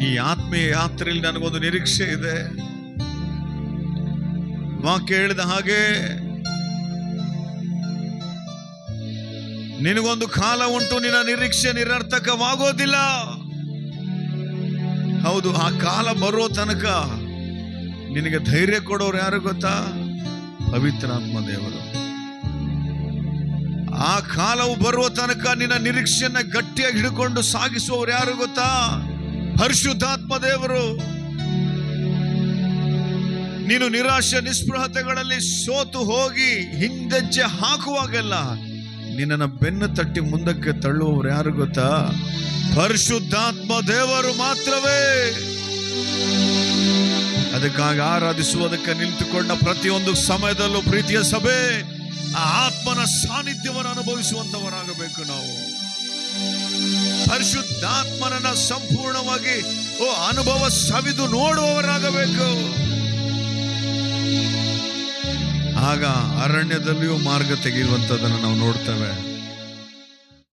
ಈ ಆತ್ಮೀಯ ಯಾತ್ರೆಯಲ್ಲಿ ನನಗೊಂದು ನಿರೀಕ್ಷೆ ಇದೆ. ವಾಕ್ಯ ಹೇಳಿದ ಹಾಗೆ ನಿನಗೊಂದು ಕಾಲ ಉಂಟು, ನಿನ್ನ ನಿರೀಕ್ಷೆ ನಿರರ್ಥಕವಾಗೋದಿಲ್ಲ. ಹೌದು, ಆ ಕಾಲ ಬರೋ ತನಕ ನಿನಗೆ ಧೈರ್ಯ ಕೊಡೋರು ಯಾರು ಗೊತ್ತಾ? ಪವಿತ್ರಾತ್ಮ ದೇವರು. ಆ ಕಾಲವು ಬರುವ ತನಕ ನಿನ್ನ ನಿರೀಕ್ಷೆಯನ್ನ ಗಟ್ಟಿಯಾಗಿ ಹಿಡ್ಕೊಂಡು ಸಾಗಿಸುವವರು ಯಾರು ಗೊತ್ತಾ? ಪರಿಶುದ್ಧಾತ್ಮ ದೇವರು. ನೀನು ನಿರಾಶೆ ನಿಸ್ಪೃಹತೆಗಳಲ್ಲಿ ಸೋತು ಹೋಗಿ ಹಿಂದೆಜ್ಜೆ ಹಾಕುವಾಗೆಲ್ಲ ನಿನ್ನನ್ನು ಬೆನ್ನು ತಟ್ಟಿ ಮುಂದಕ್ಕೆ ತಳ್ಳುವವರು ಯಾರು ಗೊತ್ತಾ? ಪರಿಶುದ್ಧಾತ್ಮ ದೇವರು ಮಾತ್ರವೇ. ಅದಕ್ಕಾಗಿ ಆರಾಧಿಸುವುದಕ್ಕೆ ನಿಂತುಕೊಂಡ ಪ್ರತಿಯೊಂದು ಸಮಯದಲ್ಲೂ ಪ್ರೀತಿಯ ಸಭೆ, ಆ ಆತ್ಮನ ಸಾನ್ನಿಧ್ಯವನ್ನು ಅನುಭವಿಸುವಂತವರಾಗಬೇಕು. ನಾವು ಪರಿಶುದ್ಧಾತ್ಮನನ್ನ ಸಂಪೂರ್ಣವಾಗಿ ಅನುಭವ ಸವಿದು ನೋಡುವವರಾಗಬೇಕು. ಆಗ ಅರಣ್ಯದಲ್ಲಿಯೂ ಮಾರ್ಗ ತೆಗೆಯುವಂಥದ್ದನ್ನು ನಾವು ನೋಡ್ತೇವೆ.